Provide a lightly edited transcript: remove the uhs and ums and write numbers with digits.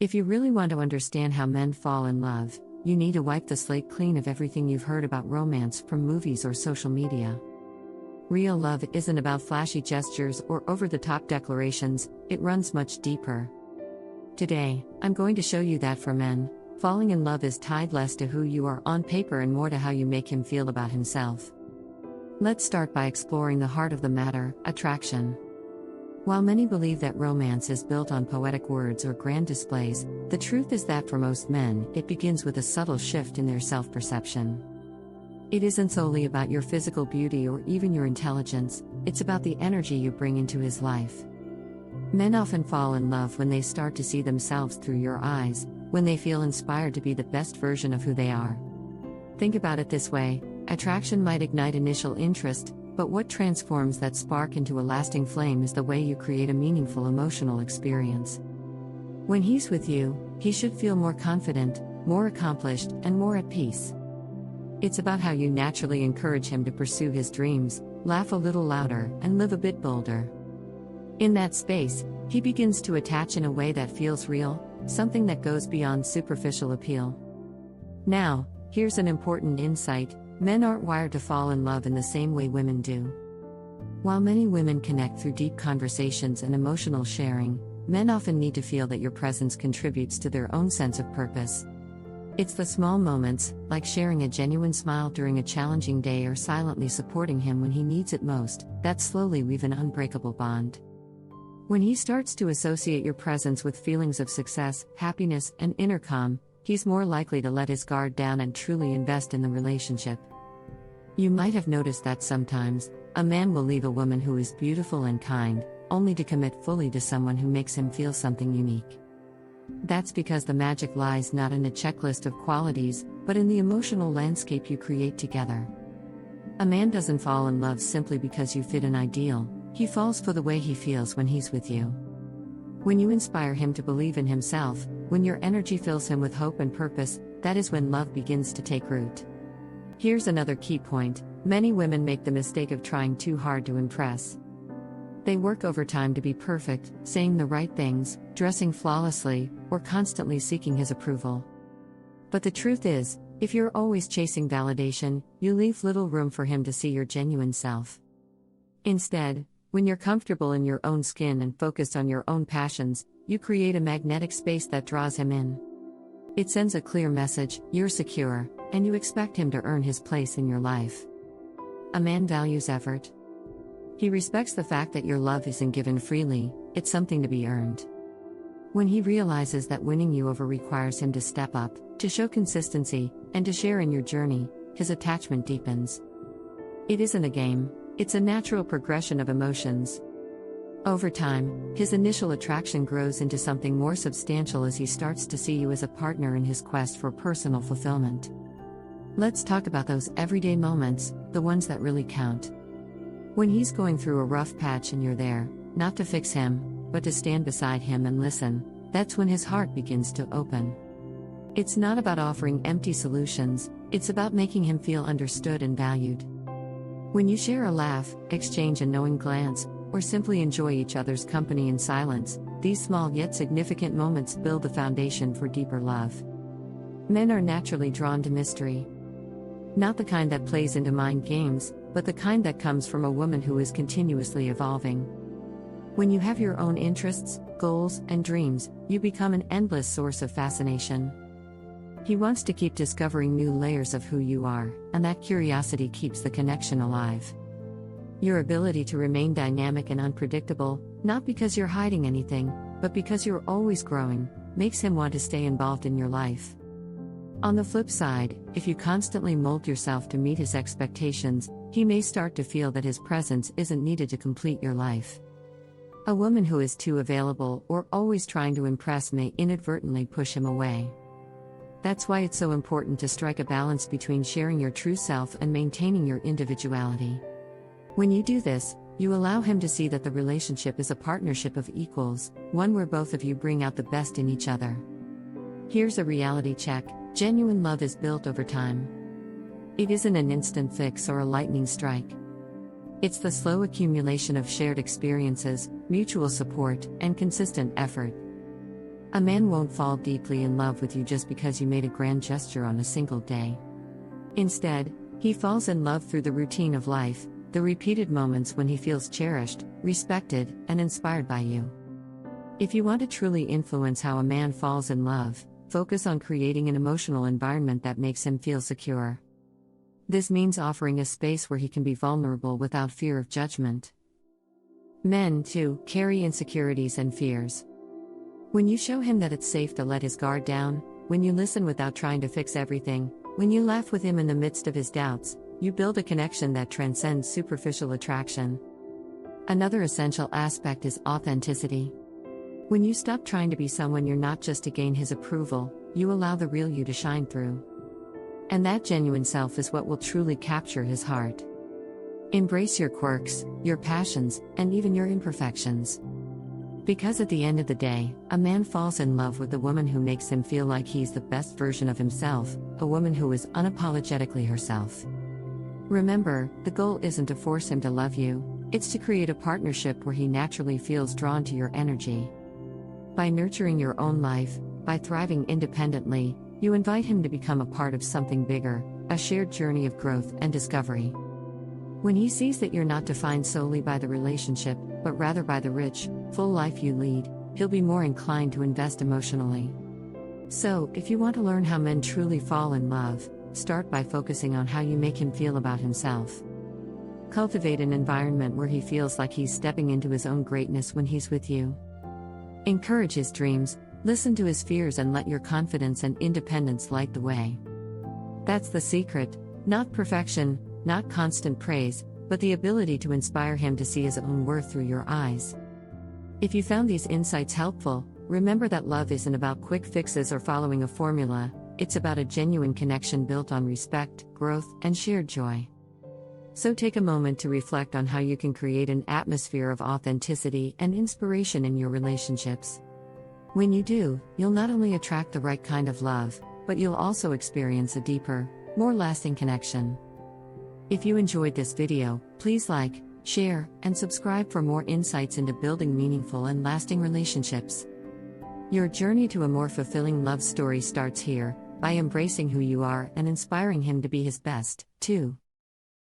If you really want to understand how men fall in love, you need to wipe the slate clean of everything you've heard about romance from movies or social media. Real love isn't about flashy gestures or over-the-top declarations, it runs much deeper. Today, I'm going to show you that for men, falling in love is tied less to who you are on paper and more to how you make him feel about himself. Let's start by exploring the heart of the matter, attraction. While many believe that romance is built on poetic words or grand displays, the truth is that for most men, it begins with a subtle shift in their self-perception. It isn't solely about your physical beauty or even your intelligence, it's about the energy you bring into his life. Men often fall in love when they start to see themselves through your eyes, when they feel inspired to be the best version of who they are. Think about it this way: attraction might ignite initial interest, but what transforms that spark into a lasting flame is the way you create a meaningful emotional experience. When he's with you, he should feel more confident, more accomplished, and more at peace. It's about how you naturally encourage him to pursue his dreams, laugh a little louder, and live a bit bolder. In that space, he begins to attach in a way that feels real, something that goes beyond superficial appeal. Now, here's an important insight: men aren't wired to fall in love in the same way women do. While many women connect through deep conversations and emotional sharing, men often need to feel that your presence contributes to their own sense of purpose. It's the small moments, like sharing a genuine smile during a challenging day or silently supporting him when he needs it most, that slowly weave an unbreakable bond. When he starts to associate your presence with feelings of success, happiness, and inner calm, he's more likely to let his guard down and truly invest in the relationship. You might have noticed that sometimes, a man will leave a woman who is beautiful and kind, only to commit fully to someone who makes him feel something unique. That's because the magic lies not in a checklist of qualities, but in the emotional landscape you create together. A man doesn't fall in love simply because you fit an ideal, he falls for the way he feels when he's with you. When you inspire him to believe in himself, when your energy fills him with hope and purpose, that is when love begins to take root. Here's another key point: many women make the mistake of trying too hard to impress. They work overtime to be perfect, saying the right things, dressing flawlessly, or constantly seeking his approval. But the truth is, if you're always chasing validation, you leave little room for him to see your genuine self. Instead, when you're comfortable in your own skin and focused on your own passions, you create a magnetic space that draws him in. It sends a clear message: you're secure, and you expect him to earn his place in your life. A man values effort. He respects the fact that your love isn't given freely, it's something to be earned. When he realizes that winning you over requires him to step up, to show consistency, and to share in your journey, his attachment deepens. It isn't a game, it's a natural progression of emotions. Over time, his initial attraction grows into something more substantial as he starts to see you as a partner in his quest for personal fulfillment. Let's talk about those everyday moments, the ones that really count. When he's going through a rough patch and you're there, not to fix him, but to stand beside him and listen, that's when his heart begins to open. It's not about offering empty solutions, it's about making him feel understood and valued. When you share a laugh, exchange a knowing glance, or simply enjoy each other's company in silence, these small yet significant moments build the foundation for deeper love. Men are naturally drawn to mystery. Not the kind that plays into mind games, but the kind that comes from a woman who is continuously evolving. When you have your own interests, goals, and dreams, you become an endless source of fascination. He wants to keep discovering new layers of who you are, and that curiosity keeps the connection alive. Your ability to remain dynamic and unpredictable, not because you're hiding anything, but because you're always growing, makes him want to stay involved in your life. On the flip side, if you constantly mold yourself to meet his expectations, he may start to feel that his presence isn't needed to complete your life. A woman who is too available or always trying to impress may inadvertently push him away. That's why it's so important to strike a balance between sharing your true self and maintaining your individuality. When you do this, you allow him to see that the relationship is a partnership of equals, one where both of you bring out the best in each other. Here's a reality check: genuine love is built over time. It isn't an instant fix or a lightning strike. It's the slow accumulation of shared experiences, mutual support, and consistent effort. A man won't fall deeply in love with you just because you made a grand gesture on a single day. Instead, he falls in love through the routine of life, the repeated moments when he feels cherished, respected, and inspired by you. If you want to truly influence how a man falls in love, focus on creating an emotional environment that makes him feel secure. This means offering a space where he can be vulnerable without fear of judgment. Men, too, carry insecurities and fears. When you show him that it's safe to let his guard down, when you listen without trying to fix everything, when you laugh with him in the midst of his doubts, you build a connection that transcends superficial attraction. Another essential aspect is authenticity. When you stop trying to be someone you're not just to gain his approval, you allow the real you to shine through. And that genuine self is what will truly capture his heart. Embrace your quirks, your passions, and even your imperfections. Because at the end of the day, a man falls in love with the woman who makes him feel like he's the best version of himself, a woman who is unapologetically herself. Remember, the goal isn't to force him to love you, it's to create a partnership where he naturally feels drawn to your energy. By nurturing your own life, by thriving independently, you invite him to become a part of something bigger, a shared journey of growth and discovery. When he sees that you're not defined solely by the relationship, but rather by the rich, full life you lead, he'll be more inclined to invest emotionally. So, if you want to learn how men truly fall in love, start by focusing on how you make him feel about himself. Cultivate an environment where he feels like he's stepping into his own greatness when he's with you. Encourage his dreams, listen to his fears, and let your confidence and independence light the way. That's the secret, not perfection, not constant praise, but the ability to inspire him to see his own worth through your eyes. If you found these insights helpful, remember that love isn't about quick fixes or following a formula, it's about a genuine connection built on respect, growth, and shared joy. So take a moment to reflect on how you can create an atmosphere of authenticity and inspiration in your relationships. When you do, you'll not only attract the right kind of love, but you'll also experience a deeper, more lasting connection. If you enjoyed this video, please like, share, and subscribe for more insights into building meaningful and lasting relationships. Your journey to a more fulfilling love story starts here, by embracing who you are and inspiring him to be his best, too.